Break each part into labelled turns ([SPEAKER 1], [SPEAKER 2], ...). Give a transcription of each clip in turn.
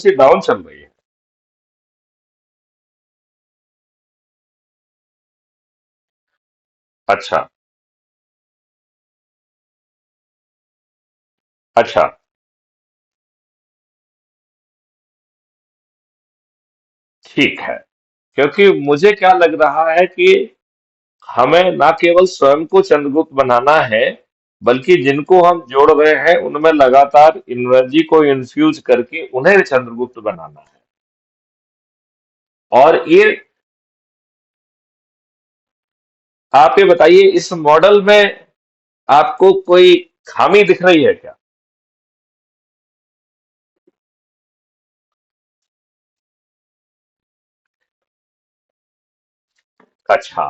[SPEAKER 1] सी down चल रही है। अच्छा। अच्छा। ठीक है। क्योंकि मुझे क्या लग रहा है कि हमें ना केवल स्वयं को चंद्रगुप्त बनाना है, बल्कि जिनको हम जोड़ रहे हैं उनमें लगातार एनर्जी को इन्फ्यूज करके उन्हें चंद्रगुप्त बनाना है। और ये आप ये बताइए, इस मॉडल में आपको कोई खामी दिख रही है क्या? अच्छा।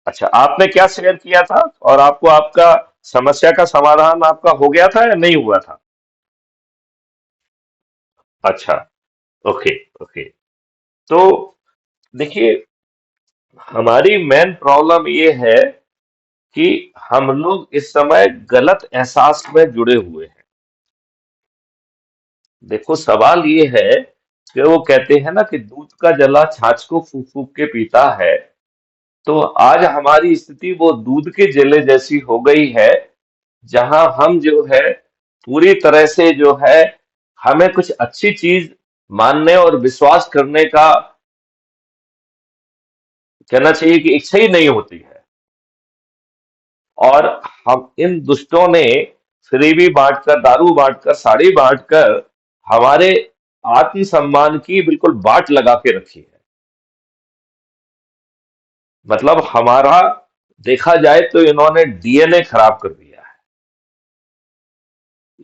[SPEAKER 1] अच्छा, आपने क्या शेयर किया था और आपको आपका समस्या का समाधान आपका हो गया था या नहीं हुआ था? अच्छा। ओके। ओके। तो देखिए, हमारी मेन प्रॉब्लम ये है कि हम लोग इस समय गलत एहसास में जुड़े हुए हैं। देखो, सवाल ये है कि वो कहते हैं ना कि दूध का जला छाछ को फूक फूक के पीता है। तो आज हमारी स्थिति वो दूध के जले जैसी हो गई है, जहां हम जो है पूरी तरह से जो है हमें कुछ अच्छी चीज मानने और विश्वास करने का कहना चाहिए कि इच्छा ही नहीं होती है। और हम इन दुष्टों ने फ्रीबी बांटकर, दारू बांटकर, साड़ी बांटकर हमारे आत्मसम्मान की बिल्कुल बाट लगा के रखी है। मतलब हमारा, देखा जाए तो इन्होंने डीएनए खराब कर दिया है।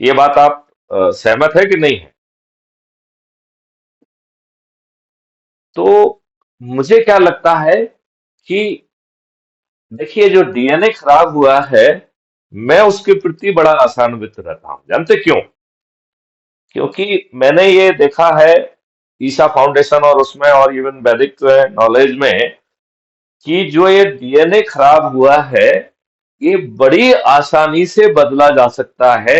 [SPEAKER 1] ये बात आप सहमत है कि नहीं है? तो मुझे क्या लगता है कि देखिए, जो डीएनए खराब हुआ है, मैं उसके प्रति बड़ा आशान्वित रहता हूं। जानते क्यों? क्योंकि मैंने ये देखा है ईशा फाउंडेशन और उसमें और इवन वैदिक नॉलेज में कि जो ये डीएनए खराब हुआ है, ये बड़ी आसानी से बदला जा सकता है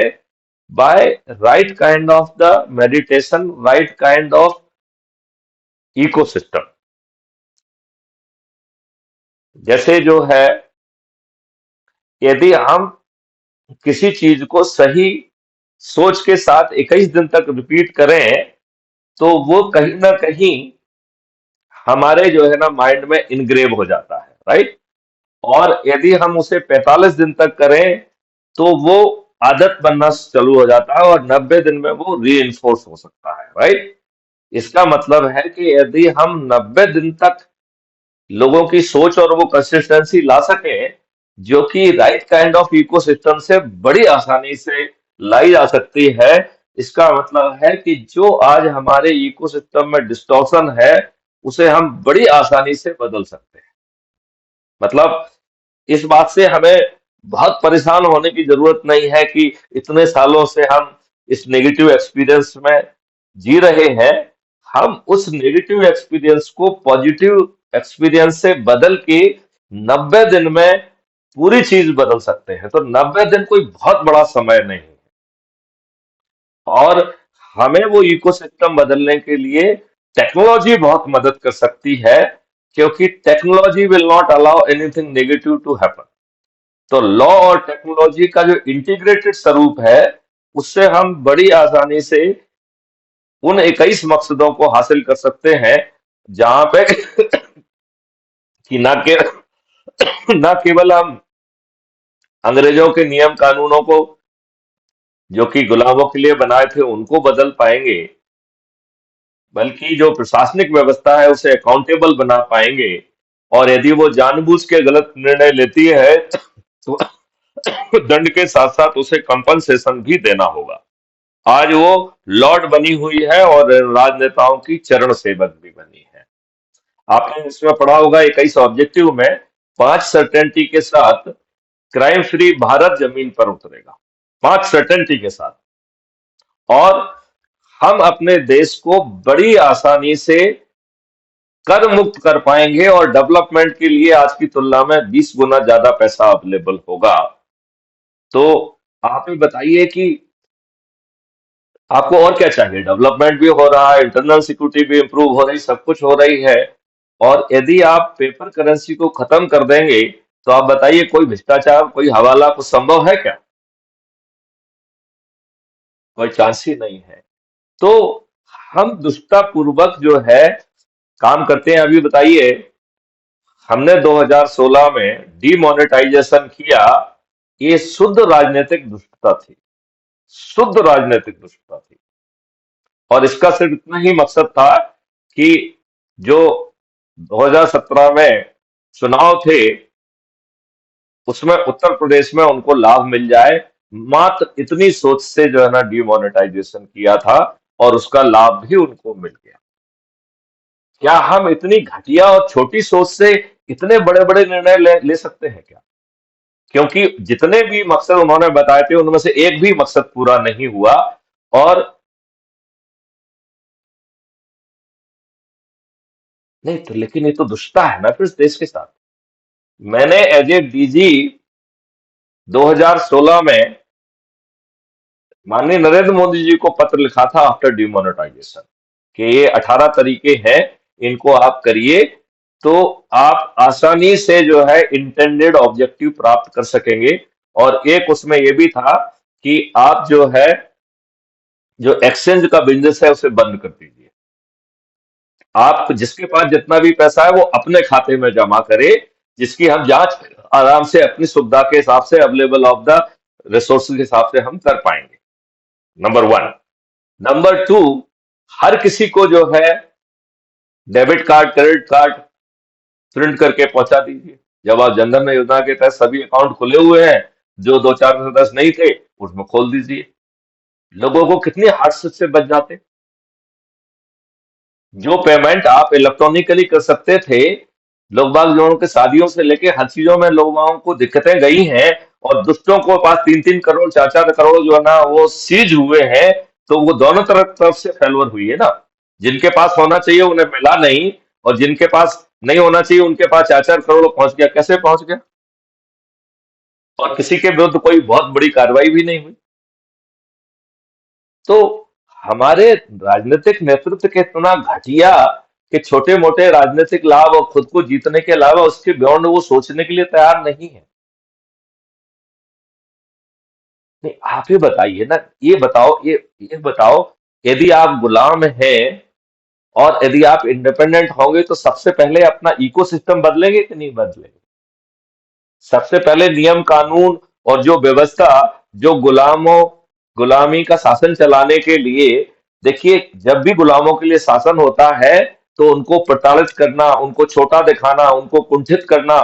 [SPEAKER 1] by right kind of the meditation, right kind of ecosystem. जैसे जो है, यदि हम किसी चीज को सही सोच के साथ 21 दिन तक रिपीट करें, तो वो कहीं ना कहीं हमारे जो है ना माइंड में इनग्रेव हो जाता है, राइट? और यदि हम उसे 45 दिन तक करें, तो वो आदत बनना चालू हो जाता है और 90 दिन में वो री इन्फोर्स हो सकता है, राइट? इसका मतलब है कि यदि हम 90 दिन तक लोगों की सोच और वो कंसिस्टेंसी ला सके, जो कि राइट काइंड ऑफ इकोसिस्टम से बड़ी आसानी से लाई जा सकती है, इसका मतलब है कि जो आज हमारे इकोसिस्टम में डिस्टॉर्शन है, उसे हम बड़ी आसानी से बदल सकते हैं। मतलब इस बात से हमें बहुत परेशान होने की जरूरत नहीं है कि इतने सालों से हम इस नेगेटिव एक्सपीरियंस में जी रहे हैं। हम उस नेगेटिव एक्सपीरियंस को पॉजिटिव एक्सपीरियंस से बदल के 90 दिन में पूरी चीज बदल सकते हैं। तो 90 दिन कोई बहुत बड़ा समय नहीं है। और हमें वो इकोसिस्टम बदलने के लिए टेक्नोलॉजी बहुत मदद कर सकती है, क्योंकि technology will not allow anything negative to happen. तो लॉ और टेक्नोलॉजी का जो इंटीग्रेटेड स्वरूप है, उससे हम बड़ी आसानी से उन 21 मकसदों को हासिल कर सकते हैं, जहां पे कि ना केवल हम अंग्रेजों के नियम कानूनों को, जो कि गुलामों के लिए बनाए थे, उनको बदल पाएंगे, बल्कि जो प्रशासनिक व्यवस्था है उसे अकाउंटेबल बना पाएंगे। और यदि वो जानबूझ के गलत निर्णय लेती है, तो दंड के साथ साथ उसे कंपनसेशन भी देना होगा। आज वो लॉर्ड बनी हुई है और राजनेताओं की चरण सेवक भी बनी है। आपने इसमें पढ़ा होगा 21 ऑब्जेक्टिव में 5 सर्टेनिटी के साथ क्राइम फ्री भारत जमीन पर उतरेगा। 5 सर्टेनिटी के साथ। और हम अपने देश को बड़ी आसानी से कर मुक्त कर पाएंगे और डेवलपमेंट के लिए आज की तुलना में 20 गुना ज्यादा पैसा अवेलेबल होगा। तो आप ही बताइए कि आपको और क्या चाहिए? डेवलपमेंट भी हो रहा है, इंटरनल सिक्योरिटी भी इंप्रूव हो रही, सब कुछ हो रही है। और यदि आप पेपर करेंसी को खत्म कर देंगे, तो आप बताइए कोई भ्रष्टाचार, कोई हवाला कुछ संभव है क्या? कोई चांस ही नहीं है। तो हम दुष्टापूर्वक जो है काम करते हैं। अभी बताइए, हमने 2016 में डीमोनेटाइजेशन किया, ये शुद्ध राजनीतिक दुष्टता थी, शुद्ध राजनीतिक दुष्टता थी। और इसका सिर्फ इतना ही मकसद था कि जो 2017 में चुनाव थे, उसमें उत्तर प्रदेश में उनको लाभ मिल जाए। मात्र इतनी सोच से जो है ना डीमोनेटाइजेशन किया था, और उसका लाभ भी उनको मिल गया। क्या हम इतनी घटिया और छोटी सोच से इतने बड़े बड़े निर्णय ले सकते हैं क्या? क्योंकि जितने भी मकसद उन्होंने बताए थे, उनमें से एक भी मकसद पूरा नहीं हुआ। और नहीं तो, लेकिन ये तो दुष्टता है ना फिर इस देश के साथ। मैंने एज ए डीजी 2016 में माननीय नरेंद्र मोदी जी को पत्र लिखा था आफ्टर डिमोनेटाइजेशन, कि ये 18 तरीके हैं, इनको आप करिए, तो आप आसानी से जो है इंटेंडेड ऑब्जेक्टिव प्राप्त कर सकेंगे। और एक उसमें ये भी था कि आप जो है, जो एक्सचेंज का बिजनेस है उसे बंद कर दीजिए। आप जिसके पास जितना भी पैसा है वो अपने खाते में जमा करे, जिसकी हम जांच आराम से अपनी सुविधा के हिसाब से, अवेलेबल ऑफ द रिसोर्सेज के हिसाब से हम कर पाएंगे। Number one. नंबर टू, हर किसी को जो है debit card, credit card print करके पहुंचा दीजिए। जब आप जनधन योजना के तहत सभी अकाउंट खुले हुए हैं, जो दो चार सदस्य नहीं थे उसमें खोल दीजिए। लोगों को कितने हादसे से बच जाते। जो पेमेंट आप इलेक्ट्रॉनिकली कर सकते थे, लोग बाग लोगों के शादियों से लेके हर चीजों में लोगों को दिक्कतें गई हैं। और दुष्टों को पास 3-3 करोड़, 4-4 करोड़ जो है ना वो सीज हुए हैं। तो वो दोनों तरफ से फेलवर हुई है ना। जिनके पास होना चाहिए उन्हें मिला नहीं, और जिनके पास नहीं होना चाहिए उनके पास 4-4 करोड़ पहुंच गया। कैसे पहुंच गया? और किसी के विरुद्ध कोई बहुत बड़ी कार्रवाई भी नहीं हुई। तो हमारे राजनीतिक नेतृत्व के इतना घटिया कि छोटे मोटे राजनीतिक लाभ और खुद को जीतने के अलावा उसके बियॉन्ड वो सोचने के लिए तैयार नहीं है। नहीं, आप ही बताइए ना। ये बताओ, यदि आप गुलाम हैं और यदि आप इंडिपेंडेंट होंगे, तो सबसे पहले अपना इकोसिस्टम बदलेंगे कि नहीं बदलेंगे? सबसे पहले नियम कानून और जो व्यवस्था, जो गुलामी का शासन चलाने के लिए, देखिए जब भी गुलामों के लिए शासन होता है, तो उनको प्रताड़ित करना, उनको छोटा दिखाना, उनको कुंठित करना,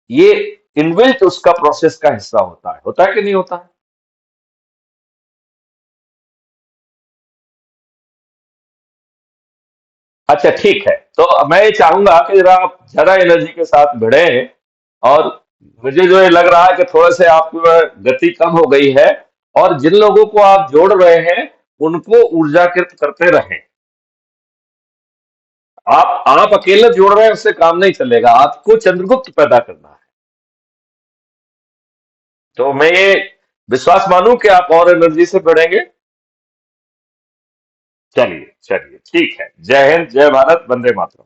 [SPEAKER 1] ये इनबिल्ट उसका प्रोसेस का हिस्सा होता है कि नहीं होता है? अच्छा ठीक है, तो मैं ये चाहूंगा कि जरा आप ज्यादा एनर्जी के साथ भिड़े। और मुझे जो ये लग रहा है कि थोड़े से आपकी गति कम हो गई है। और जिन लोगों को आप जोड़ रहे हैं, उनको ऊर्जाकृत करते रहें। आप अकेले जोड़ रहे हैं उससे काम नहीं चलेगा, आपको चंद्रगुप्त पैदा करना है। तो मैं ये विश्वास मानूं कि आप और एनर्जी से बढ़ेंगे। चलिए चलिए, ठीक है। जय हिंद, जय भारत, वंदे मातरम।